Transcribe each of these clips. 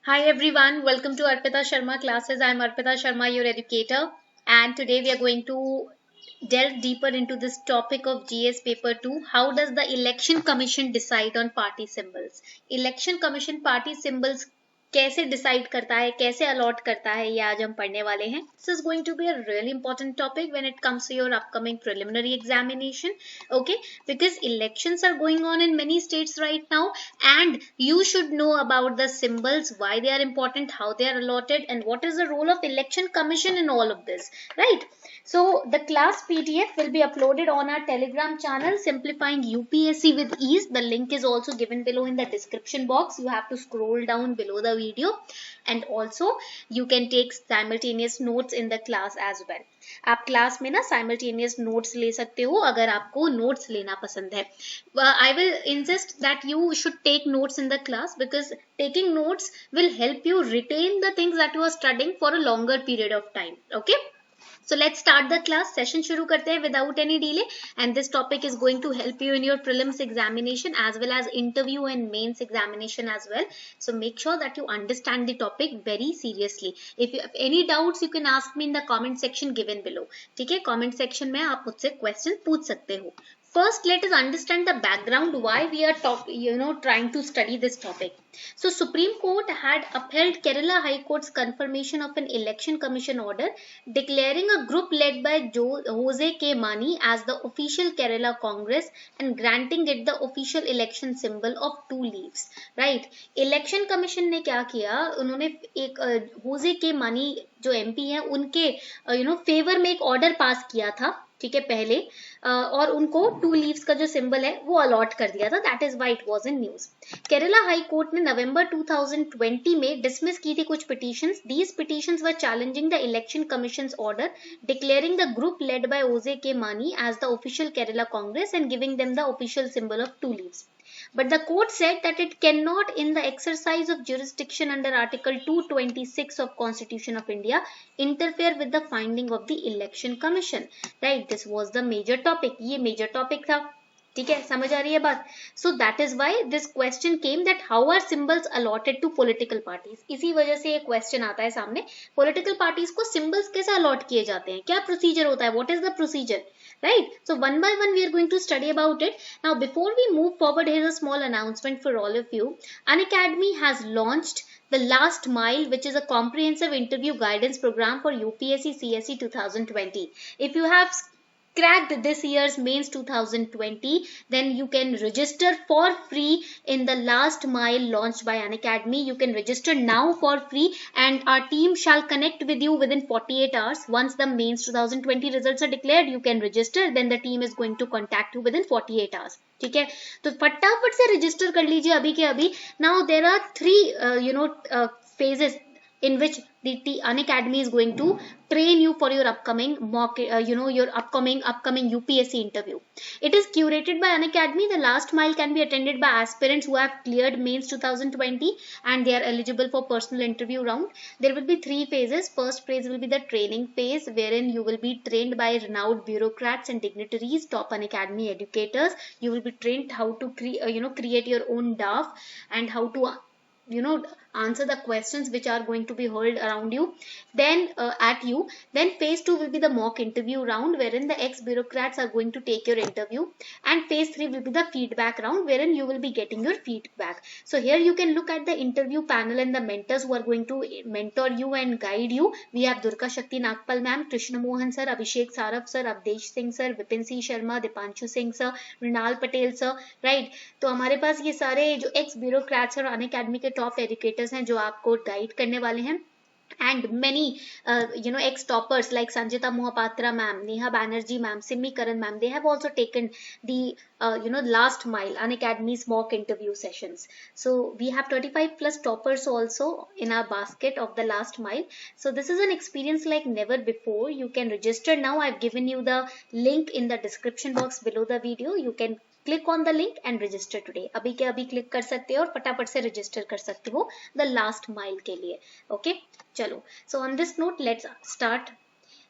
Hi everyone, welcome to Arpita Sharma classes. I'm Arpita Sharma, your educator, and today we are going to delve deeper into this topic of GS paper 2. How does the election commission decide on party symbols? Election commission party symbols कैसे decide करता है, कैसे allot करता है, ये आज हम पढ़ने वाले हैं. This is going to be a really important topic when it comes to your upcoming preliminary examination. Okay, because elections are going on in many states right now, and you should know about the symbols, why they are important, how they are allotted, and what is the role of election commission in all of this, right? So the class PDF will be uploaded on our Telegram channel, Simplifying UPSC with Ease. The link is also given below in the description box. You have to scroll down below the video, and also you can take simultaneous notes in the class as well. आप class में ना simultaneous notes ले सकते हो अगर आपको notes लेना पसंद है. I will insist that you should take notes in the class because taking notes will help you retain the things that you are studying for a longer period of time. Okay, so let's start the class. Session शुरू करते हैं without any delay, and this topic is going to help you in your prelims examination as well as interview and mains examination as well. So make sure that you understand the topic very seriously. If you have any doubts, you can ask me in the comment section given below. ठीक है, comment section में आप मुझसे question पूछ सकते हो. First, let us understand the background why we are trying to study this topic. So, Supreme Court had upheld Kerala High Court's confirmation of an election commission order declaring a group led by Jose K. Mani as the official Kerala Congress and granting it the official election symbol of two leaves. Right? Election Commission ने क्या किया? उन्होंने एक Jose K. Mani जो MP हैं उनके favour में एक ऑर्डर पास किया था, ठीक है, पहले और उनको टू लीव्स का जो सिंबल है वो अलॉट कर दिया था. That is why it was in news. Kerala high court ने नवंबर 2020 में डिसमिस की थी कुछ petitions. These petitions were challenging the election commissions order declaring the group led by Jose K Mani as the official Kerala Congress and giving them the official symbol of two leaves. But the court said that it cannot, in the exercise of jurisdiction under Article 226 of Constitution of India, interfere with the finding of the Election Commission. Right? This was the major topic. ये major topic था. ठीक है, समझ आ रही है बात. So that is why this question came that how are symbols allotted to political parties. इसी वजह से ये question आता है सामने. Political parties को symbols कैसे allot किए जाते हैं, क्या procedure होता है, what is the procedure, right? So one by one we are going to study about it. Now before we move forward, here is a small announcement for all of you. Unacademy has launched the Last Mile, which is a comprehensive interview guidance program for UPSC CSE 2020. If you have cracked this year's mains 2020, then you can register for free in the Last Mile launched by Unacademy. You can register now for free and our team shall connect with you within 48 hours. Once the mains 2020 results are declared, you can register, then the team is going to contact you within 48 hours. ठीक है, तो फटाफट से register कर लीजिए अभी के अभी. Now there are three phases in which the Unacademy is going to train you for your upcoming mock, your upcoming UPSC interview. It is curated by Unacademy. The Last Mile can be attended by aspirants who have cleared mains 2020 and they are eligible for personal interview round. There will be three phases. First phase will be the training phase, wherein you will be trained by renowned bureaucrats and dignitaries, top Unacademy educators. You will be trained how to create your own DAF and how to answer the questions which are going to be hurled around you, then at you. Then phase 2 will be the mock interview round, wherein the ex bureaucrats are going to take your interview, and phase 3 will be the feedback round, wherein you will be getting your feedback. So here you can look at the interview panel and the mentors who are going to mentor you and guide you. We have Durga Shakti Nagpal ma'am, Krishna Mohan sir, Abhishek Saraf sir, Avdesh Singh sir, Vipin C Sharma, Dipanshu Singh sir, Rinal Patel sir, right? तो हमारे पास ये सारे जो x bureaucrats और Unacademy के top educators हैं जो आपको गाइड करने वाले हैं. And many ex-toppers like Sanjita Mohapatra ma'am, Neha Banerjee ma'am, Simmi Karan ma'am, they have also taken the Last Mile Unacademy's mock interview sessions. So we have 25 plus toppers also in our basket of the Last Mile. So this is an experience like never before. You can register now. I've given you the link in the description box below the video. You can click on the link and register today. अभी के अभी click कर सकते हो और फटाफट से register कर सकते हो the Last Mile के लिए. Okay, चलो. So on this note, let's start.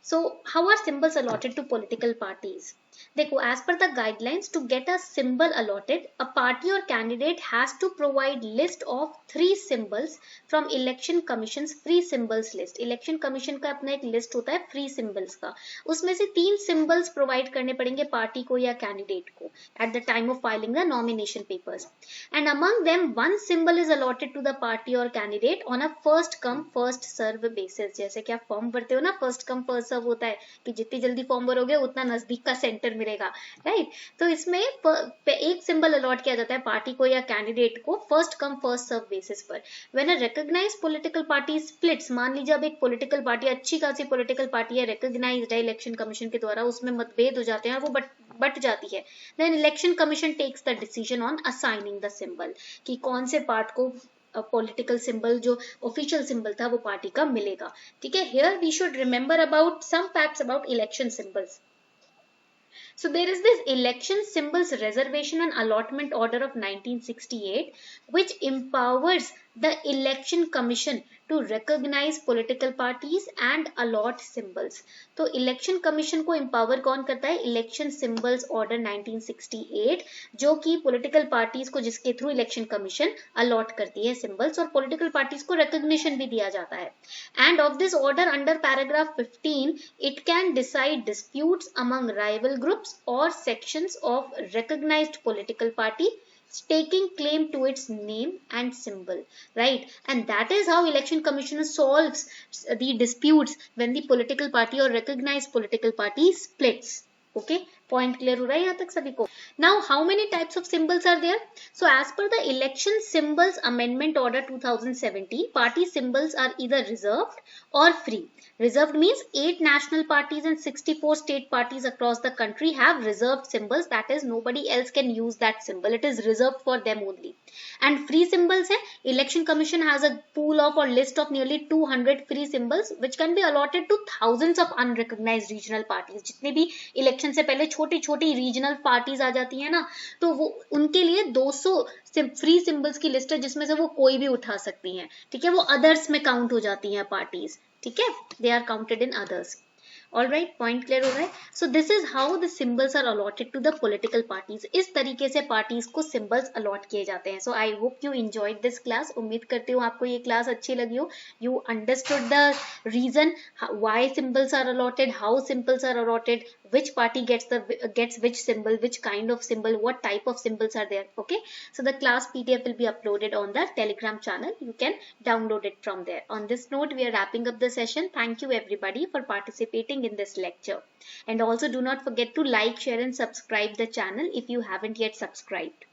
So how are symbols allotted to political parties? देखो, as per the guidelines, to get a symbol allotted, a party or candidate has to provide list of 3 symbols from election commission's free symbols list. election commission का अपना एक list होता है free symbols का, उसमें से 3 symbols provide करने पड़ेंगे party को या candidate को at the time of filing the nomination papers, and among them one symbol is allotted to the party or candidate on a first come first serve basis. जैसे कि आप form भरते हो ना, first come first serve होता है कि जितनी जल्दी फॉर्म भरोगे उतना नजदीक का सेंटर मिलेगा, राइट। तो इसमें एक सिंबल अलॉट किया जाता है पार्टी को या कैंडिडेट को first come first serve basis पर। When a recognised political party splits, मान लीजिए अब एक पॉलिटिकल पार्टी, अच्छी खासी पॉलिटिकल पार्टी है, रिकॉग्नाइज्ड है इलेक्शन कमीशन के द्वारा, उसमें मतभेद हो जाते हैं और वो बट जाती है, then election commission takes the decision on assigning the symbol कि कौन से पार्ट को पॉलिटिकल सिंबल जो ऑफिशियल सिंबल था वो पार्टी का मिलेगा, ठीक है। Here we should remember about some facts about election symbols. So there is this election symbols reservation and allotment order of 1968 which empowers the election commission to recognize political parties and allot symbols. तो election commission को empower कौन करता है? election symbols order 1968 जो कि political parties को जिसके through election commission allot करती है symbols और political parties को recognition भी दिया जाता है. And of this order under paragraph 15 it can decide disputes among rival groups or sections of recognized political party staking claim to its name and symbol, right? And that is how election commission solves the disputes when the political party or recognized political party splits. Okay, point clear हो रहा है यहाँ तक सभी को? Now how many types of symbols are there? So as per the election symbols amendment order 2017, party symbols are either reserved or free. Reserved means 8 national parties and 64 state parties across the country have reserved symbols, that is nobody else can use that symbol, it is reserved for them only. And free symbols है, election commission has a pool of or list of nearly 200 free symbols which can be allotted to thousands of unrecognized regional parties. जितने भी election से पहले छोटी छोटी regional parties आ जाती है ना, तो वो उनके लिए 200 फ्री सिंबल्स की लिस्ट है जिसमें से वो कोई भी उठा सकती हैं, ठीक है। वो अदर्स में काउंट हो जाती हैं पार्टीज, ठीक है, they are counted in others. All right, point clear हो रहा है? So this is how the symbols are allotted to the political parties. इस तरीके से parties को symbols allot किए जाते हैं. So I hope you enjoyed this class. उम्मीद करती हूँ आपको ये class अच्छी लगी हो. You understood the reason why symbols are allotted, how symbols are allotted, which party gets which symbol, which kind of symbol, what type of symbols are there. Okay, so the class PDF will be uploaded on the Telegram channel. You can download it from there. On this note, we are wrapping up the session. Thank you everybody for participating in this lecture, and also do not forget to like, share and subscribe the channel if you haven't yet subscribed.